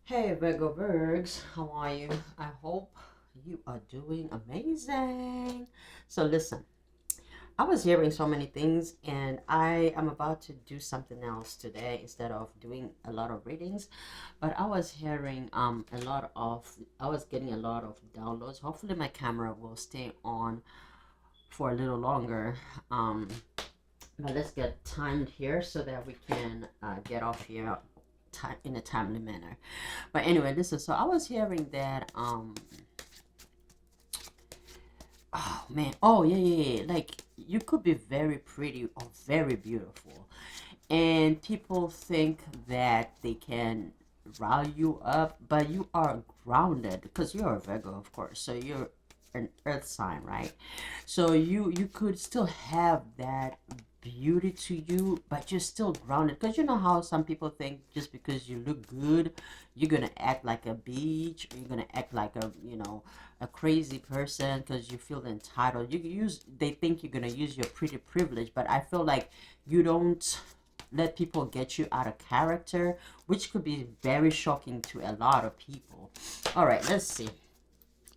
Hey Virgo Bergs, how are you? I hope you are doing amazing. So listen, I was hearing so many things and I am about to do something else today instead of doing a lot of readings, but I was hearing I was getting a lot of downloads. Hopefully my camera will stay on for a little longer. Um but let's get timed here so that we can get off here in a timely manner. But anyway, listen. So I was hearing that. Oh man. Oh yeah, yeah, yeah. Like you could be very pretty or very beautiful, and people think that they can rile you up, but you are grounded because you're a Virgo, of course. So you're an Earth sign, right? So you could still have that beauty to you, but you're still grounded because you know how some people think just because you look good, you're gonna act like a beach, or you're gonna act like a crazy person because you feel entitled. They think you're gonna use your pretty privilege, but I feel like you don't let people get you out of character, which could be very shocking to a lot of people. All right, let's see.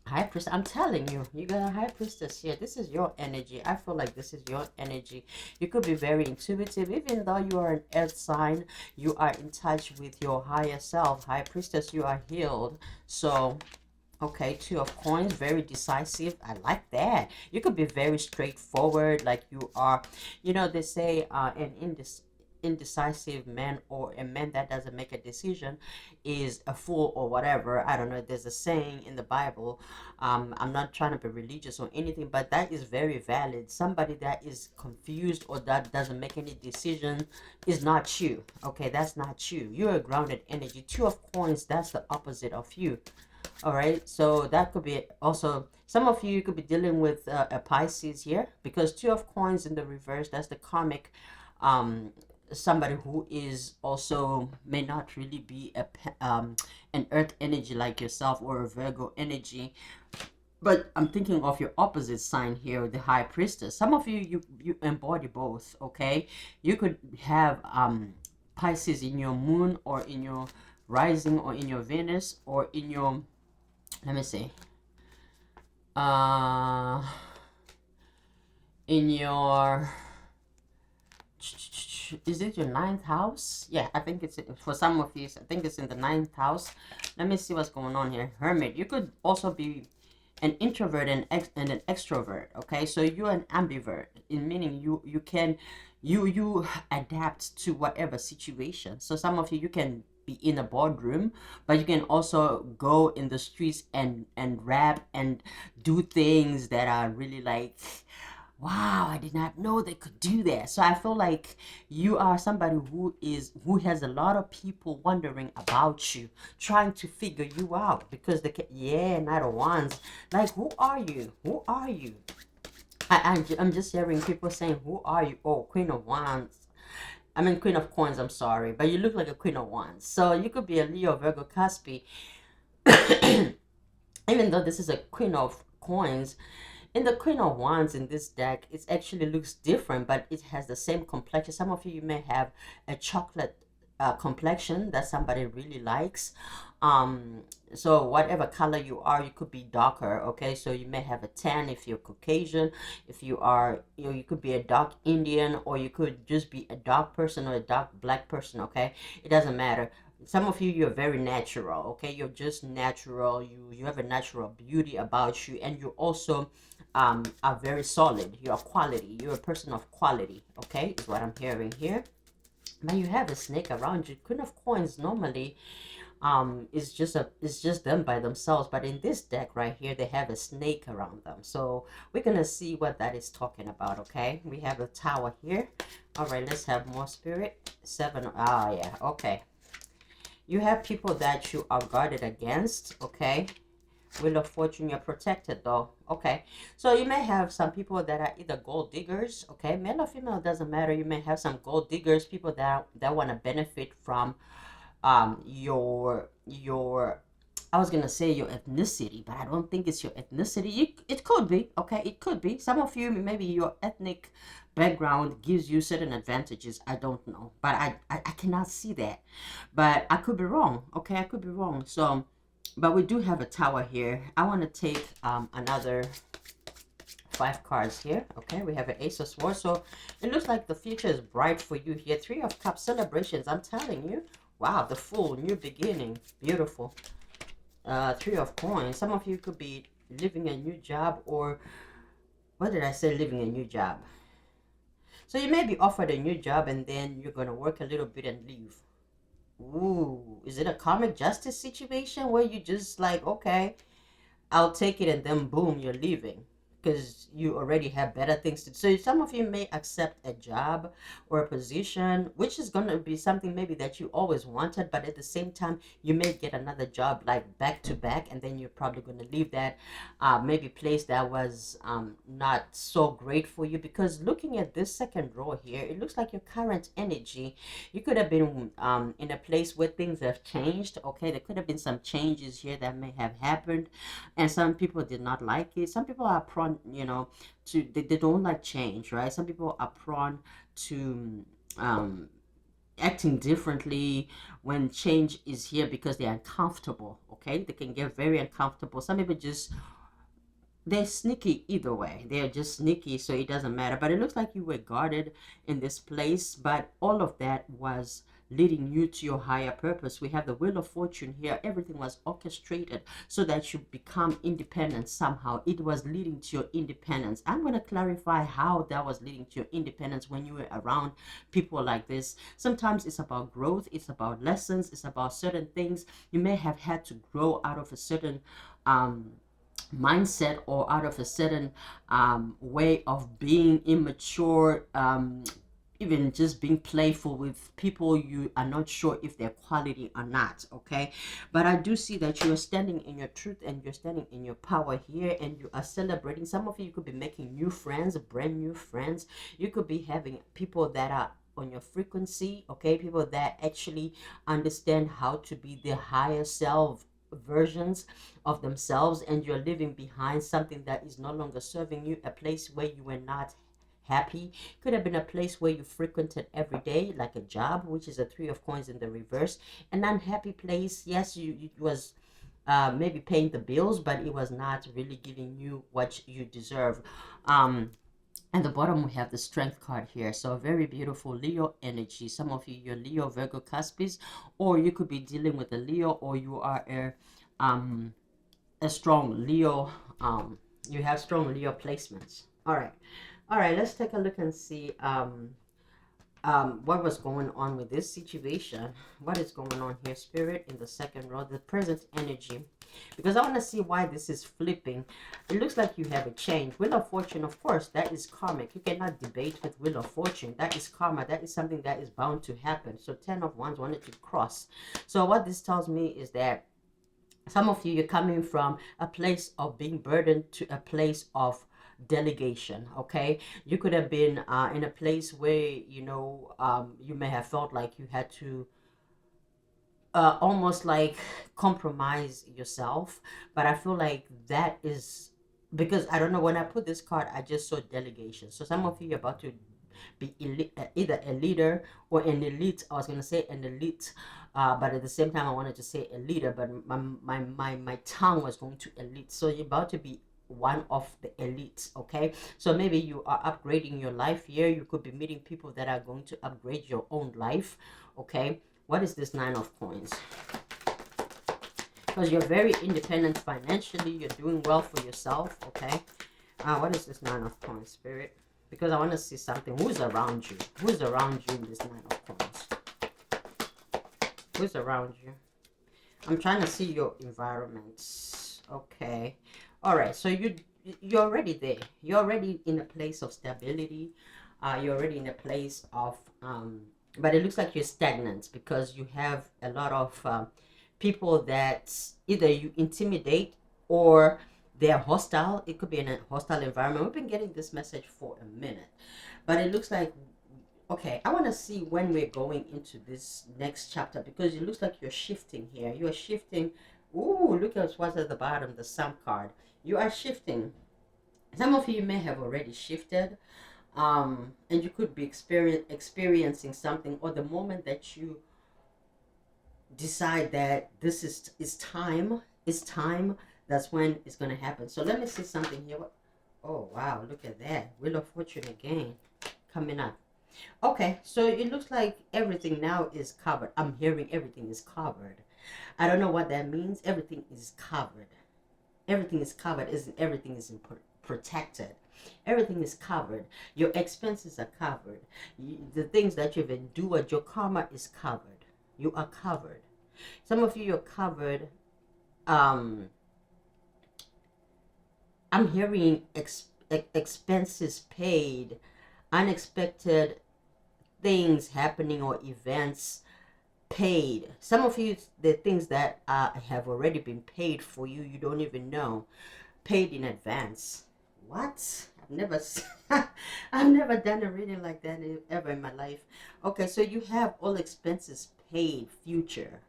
High priestess, I'm telling you, you got a high priestess here. This is your energy. I feel like this is your energy. You could be very intuitive, even though you are an earth sign. You are in touch with your higher self. High priestess, you are healed. So, okay, two of coins, very decisive. I like that. You could be very straightforward, like you are. They say an indecisive man or a man that doesn't make a decision is a fool or whatever. I don't know. There's a saying in the Bible. I'm not trying to be religious or anything, but that is very valid. Somebody that is confused or that doesn't make any decision is not you. Okay, that's not you. You're a grounded energy. Two of coins, that's the opposite of you. All right, so that could be also some of you could be dealing with a Pisces here because two of coins in the reverse, that's the karmic. Um, Somebody who is also may not really be an earth energy like yourself or a Virgo energy, but I'm thinking of your opposite sign here, the high priestess. Some of you embody both, okay? You could have Pisces in your moon or in your rising or in your Venus or in your, let me see, uh in your, is it your ninth house? Yeah, I think it's for some of you. I think it's in the ninth house. Let me see what's going on here. Hermit. You could also be an introvert and an extrovert. Okay, so you're an ambivert, in meaning you can you adapt to whatever situation. So some of you can be in a boardroom, but you can also go in the streets and rap and do things that are really like, wow, I did not know they could do that. So I feel like you are somebody who has a lot of people wondering about you, trying to figure you out because yeah, not the ones like, who are you? Who are you? I'm just hearing people saying, who are you? Oh, Queen of Wands. I mean, Queen of Coins, I'm sorry, but you look like a Queen of Wands. So you could be a Leo, Virgo, Caspi. Even though this is a Queen of Coins, in the Queen of Wands in this deck, it actually looks different, but it has the same complexion. Some of you may have a chocolate complexion that somebody really likes. Um, so whatever color you are, you could be darker. Okay, so you may have a tan if you're Caucasian. If you are, you could be a dark Indian, or you could just be a dark person or a dark black person. Okay, it doesn't matter. Some of you, you're very natural. Okay, you're just natural. You have a natural beauty about you, and you also are very solid. You're quality. You're a person of quality. Okay, is what I'm hearing here. Now you have a snake around you. Queen of Coins normally is just them by themselves, but in this deck right here they have a snake around them. So we're gonna see what that is talking about. Okay, we have a tower here. All right, let's have more spirit. Seven. Ah, yeah. Okay, you have people that you are guarded against. Okay, Wheel of Fortune, you're protected though. Okay. So you may have some people that are either gold diggers, okay? Male or female doesn't matter. You may have some gold diggers, people that want to benefit from your I was gonna say your ethnicity, but I don't think it's your ethnicity. It could be, okay? It could be. Some of you, maybe your ethnic background gives you certain advantages. I don't know, but I cannot see that. But I could be wrong, okay? I could be wrong. So, but we do have a tower here. I want to take another 5 cards here. Okay, we have an Ace of Swords. So it looks like the future is bright for you here. 3 of Cups, celebrations. I'm telling you. Wow, the Fool, new beginning. Beautiful. 3 of Coins. Some of you could be living a new job, or what did I say? Living a new job. So you may be offered a new job and then you're gonna work a little bit and leave. Ooh, is it a karmic justice situation where you just like, okay, I'll take it, and then boom, you're leaving because you already have better things to do. So some of you may accept a job or a position, which is going to be something maybe that you always wanted, but at the same time, you may get another job like back to back, and then you're probably going to leave that maybe place that was not so great for you. Because looking at this second row here, it looks like your current energy, you could have been in a place where things have changed. Okay, there could have been some changes here that may have happened, and some people did not like it. Some people are prone, to they don't like change, right? Some people are prone to acting differently when change is here because they're uncomfortable. Okay, they can get very uncomfortable. Some people just, they're sneaky either way. They're just sneaky, so it doesn't matter. But it looks like you were guarded in this place, but all of that was leading you to your higher purpose. We have the Wheel of Fortune here. Everything was orchestrated so that you become independent somehow. It was leading to your independence. I'm going to clarify how that was leading to your independence when you were around people like this. Sometimes it's about growth, it's about lessons, it's about certain things. You may have had to grow out of a certain mindset, or out of a certain way of being immature, even just being playful with people you are not sure if they're quality or not. Okay, but I do see that you are standing in your truth and you're standing in your power here, and you are celebrating. Some of you could be making new friends, brand new friends. You could be having people that are on your frequency, okay, people that actually understand how to be their higher self versions of themselves, and you're leaving behind something that is no longer serving you, a place where you were not happy. Could have been a place where you frequented every day, like a job, which is a 3 of Coins in the reverse. An unhappy place. Yes, you it was maybe paying the bills, but it was not really giving you what you deserve. At the bottom, we have the Strength card here. So very beautiful Leo energy. Some of you, you're Leo, Virgo, Cuspies, or you could be dealing with a Leo, or you are a strong Leo. You have strong Leo placements. All right. Let's take a look and see what was going on with this situation. What is going on here, Spirit, in the second row, the present energy, because I want to see why this is flipping. It looks like you have a change. Wheel of Fortune, of course, that is karmic. You cannot debate with Wheel of Fortune. That is karma. That is something that is bound to happen. So 10 of Wands wanted to cross. So what this tells me is that some of you, you're coming from a place of being burdened to a place of delegation. Okay, you could have been in a place where you may have felt like you had to almost like compromise yourself, but I feel like that is because I don't know, when I put this card I just saw delegation. So some of you are about to be either a leader or an elite. I was going to say an elite, but at the same time I wanted to say a leader, but my tongue was going to elite. So you're about to be one of the elites. Okay, so maybe you are upgrading your life here. You could be meeting people that are going to upgrade your own life. Okay, what is this 9 of Coins? Because you're very independent financially, you're doing well for yourself. Okay, what is this 9 of Coins, Spirit? Because I want to see something. Who's around you? Who's around you in this 9 of Coins? Who's around you? I'm trying to see your environment. Okay. All right. So you're already there. You're already in a place of stability. You're already in a place of but it looks like you're stagnant because you have a lot of people that either you intimidate or they're hostile. It could be in a hostile environment. We've been getting this message for a minute, but it looks like, okay, I want to see when we're going into this next chapter, because it looks like you're shifting here. You're shifting Ooh, look at what's at the bottom, the Sun card. You are shifting. Some of you may have already shifted, and you could be experiencing something, or the moment that you decide that this is time, it's time, that's when it's going to happen. So let me see something here. Oh, wow, look at that. Wheel of Fortune again coming up. Okay, so it looks like everything now is covered. I'm hearing everything is covered. I don't know what that means. Everything is covered. Everything is covered. Isn't everything is protected? Everything is covered. Your expenses are covered. The things that you've endured, your karma is covered. You are covered. Some of you are covered. Um, I'm hearing expenses paid, unexpected things happening or events paid. Some of you, the things that have already been paid for you, you don't even know. Paid in advance. What? I've never done a reading like that ever in my life. Okay, so you have all expenses paid future.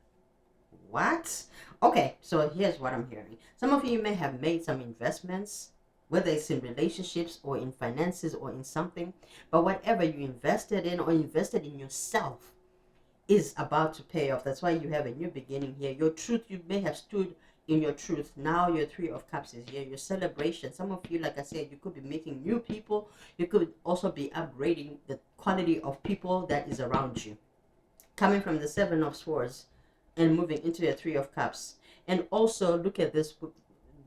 What? Okay, so here's what I'm hearing. Some of you may have made some investments, whether it's in relationships or in finances or in something, but whatever you invested in or invested in yourself is about to pay off. That's why you have a new beginning here. Your truth, you may have stood in your truth. Now your Three of Cups is here. Your celebration. Some of you, like I said, you could be meeting new people. You could also be upgrading the quality of people that is around you. Coming from the Seven of Swords and moving into your Three of Cups. And also look at this.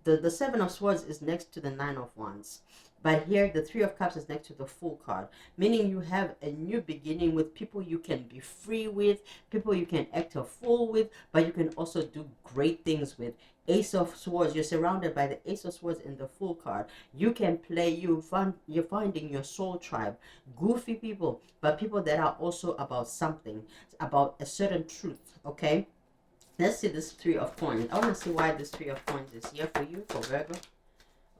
The Seven of Swords is next to the Nine of Wands. But here, the Three of Cups is next to the Fool card, meaning you have a new beginning with people you can be free with, people you can act a fool with, but you can also do great things with. Ace of Swords, you're surrounded by the Ace of Swords and the Fool card. You can play, you're finding your soul tribe. Goofy people, but people that are also about something, about a certain truth, okay? Let's see this Three of Coins. I want to see why this Three of Coins is here for you, for Virgo.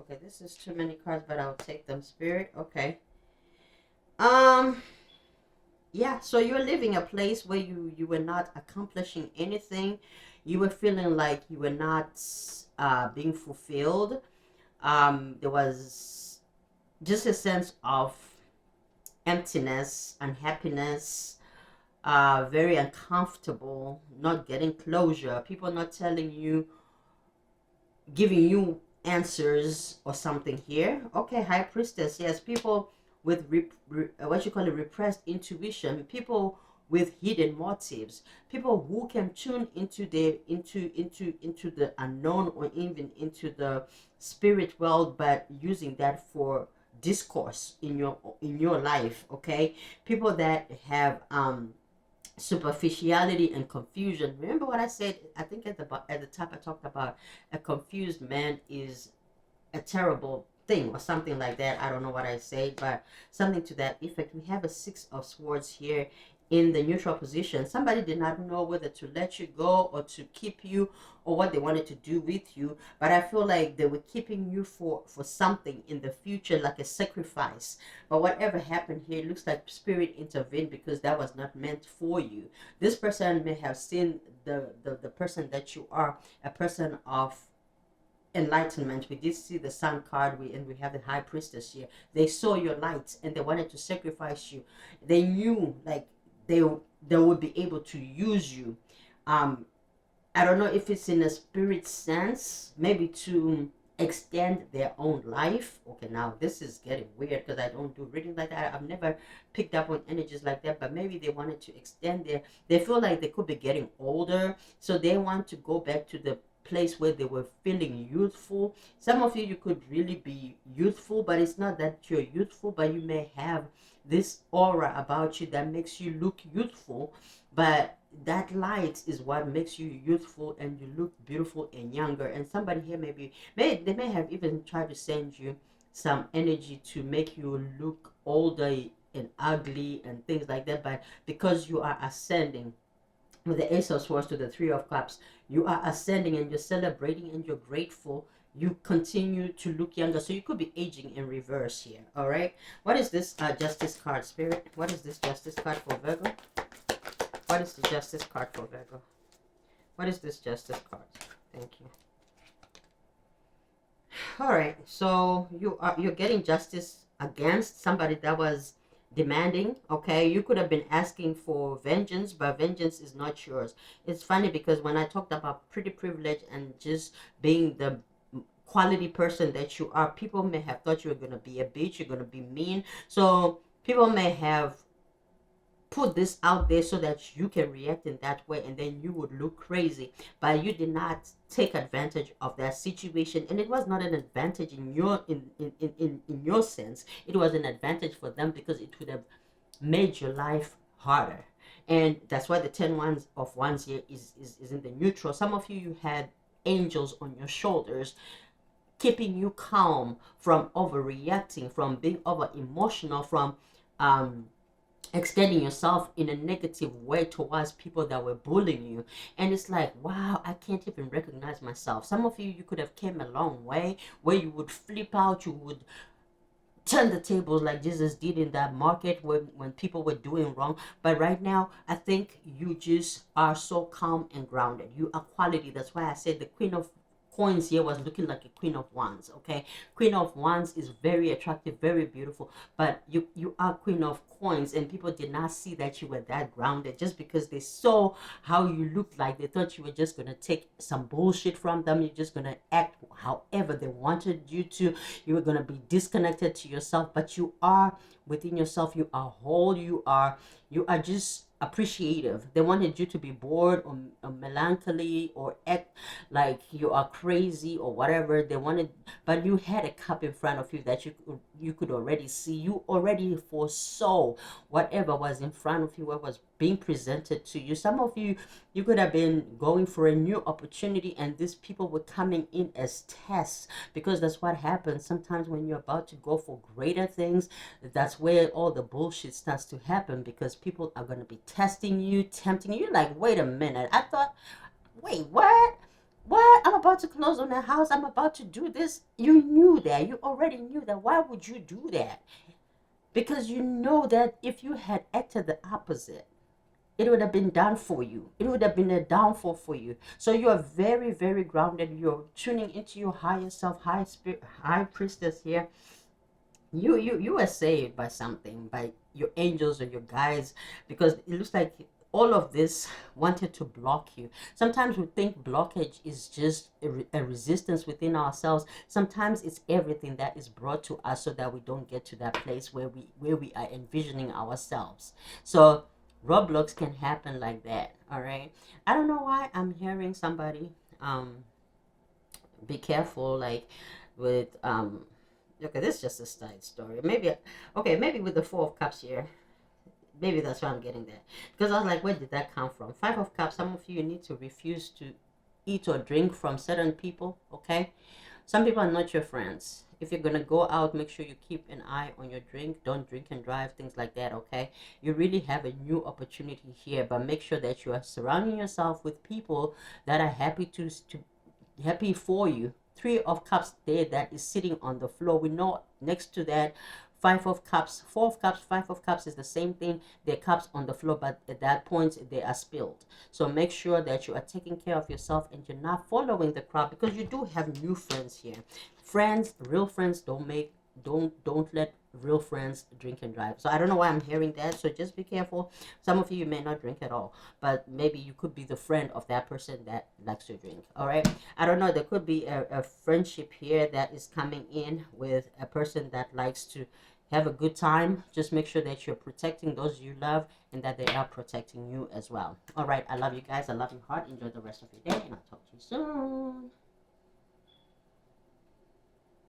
Okay, this is too many cards, but I'll take them, Spirit. Okay. Yeah, so you're living a place where you were not accomplishing anything. You were feeling like you were not being fulfilled. There was just a sense of emptiness, unhappiness, very uncomfortable, not getting closure, people not telling you, giving you answers or something here. Okay, High Priestess, yes, people with what you call a repressed intuition, people with hidden motives, people who can tune into the unknown or even into the spirit world, but using that for discourse in your life. Okay, people that have superficiality and confusion. Remember what I said? I think at the top I talked about a confused man is a terrible thing or something like that. I don't know what I say, but something to that effect. We have a Six of Swords here in the neutral position. Somebody did not know whether to let you go or to keep you or what they wanted to do with you, but I feel like they were keeping you for something in the future, like a sacrifice. But whatever happened here, it looks like spirit intervened because that was not meant for you. This person may have seen the person that you are, a person of enlightenment. We did see the Sun card, and we have the High Priestess here. They saw your light and they wanted to sacrifice you. They knew like they would be able to use you. I don't know if it's in a spirit sense, maybe to extend their own life. Okay, now this is getting weird because I don't do reading like that. I've never picked up on energies like that, but maybe they wanted to extend they feel like they could be getting older, so they want to go back to the place where they were feeling youthful. Some of you could really be youthful, but it's not that you're youthful, but you may have this aura about you that makes you look youthful, but that light is what makes you youthful and you look beautiful and younger. And somebody here they may have even tried to send you some energy to make you look older and ugly and things like that, but because you are ascending with the Ace of Swords to the Three of Cups, you are ascending and you're celebrating and you're grateful. You continue to look younger, so you could be aging in reverse here. All right, what is this Justice card, Spirit? What is this Justice card for Virgo? What is the Justice card for Virgo? What is this Justice card? Thank you. All right, so you're getting justice against somebody that was demanding. Okay, you could have been asking for vengeance, but vengeance is not yours. It's funny because when I talked about pretty privilege and just being the quality person that you are, people may have thought you were gonna be a bitch, you're gonna be mean. So people may have put this out there so that you can react in that way, and then you would look crazy, but you did not take advantage of that situation, and it was not an advantage in your in your sense. It was an advantage for them because it would have made your life harder. And that's why the 10 ones of ones here is in the neutral. Some of you had angels on your shoulders keeping you calm from overreacting, from being over emotional, from um extending yourself in a negative way towards people that were bullying you. And it's like, wow, I can't even recognize myself. Some of you could have came a long way where you would flip out, you would turn the tables like Jesus did in that market when people were doing wrong. But right now, I think you just are so calm and grounded. You are quality. That's why I said the queen of coins here was looking like a queen of wands. Okay, queen of wands is very attractive, very beautiful, but you are queen of coins, and people did not see that you were that grounded. Just because they saw how you looked, like they thought you were just gonna take some bullshit from them, you're just gonna act however they wanted you to, you were gonna be disconnected to yourself. But you are within yourself, you are whole, you are just appreciative. They wanted you to be bored or melancholy or act like you are crazy or whatever they wanted, but you had a cup in front of you that you could already see. You already foresaw whatever was in front of you, what was being presented to you. Some of you, you could have been going for a new opportunity, and these people were coming in as tests, because that's what happens sometimes when you're about to go for greater things. That's where all the bullshit starts to happen, because people are going to be testing you, tempting you. You're like, wait a minute, I thought, wait, what, I'm about to close on a house, I'm about to do this. You knew that, you already knew that. Why would you do that? Because you know that if you had acted the opposite, it would have been done for you. It would have been a downfall for you. So you are very, very grounded. You're tuning into your higher self, high spirit, high priestess here. You are saved by something, by your angels or your guides, because it looks like all of this wanted to block you. Sometimes we think blockage is just a resistance within ourselves. Sometimes it's everything that is brought to us so that we don't get to that place where we are envisioning ourselves. So roadblocks can happen like that. All right, I don't know why I'm hearing somebody be careful, like with okay, this is just a side story. Maybe okay, maybe with the Four of Cups here, maybe that's why I'm getting that, because I was like, where did that come from? Five of Cups, some of you need to refuse to eat or drink from certain people. Okay, some people are not your friends. If you're gonna go out, make sure you keep an eye on your drink. Don't drink and drive, things like that. Okay, you really have a new opportunity here, but make sure that you are surrounding yourself with people that are happy for you. Three of Cups there that is sitting on the floor. We know next to that, Five of Cups, Four of Cups, Five of Cups is the same thing. They're cups on the floor, but at that point they are spilled. So make sure that you are taking care of yourself and you're not following the crowd, because you do have new friends here. Friends, real friends, don't let real friends drink and drive. So I don't know why I'm hearing that. So just be careful. Some of you may not drink at all, but maybe you could be the friend of that person that likes to drink. All right. I don't know. There could be a friendship here that is coming in with a person that likes to have a good time. Just make sure that you're protecting those you love and that they are protecting you as well. All right. I love you guys. I love your heart. Enjoy the rest of your day, and I'll talk to you soon.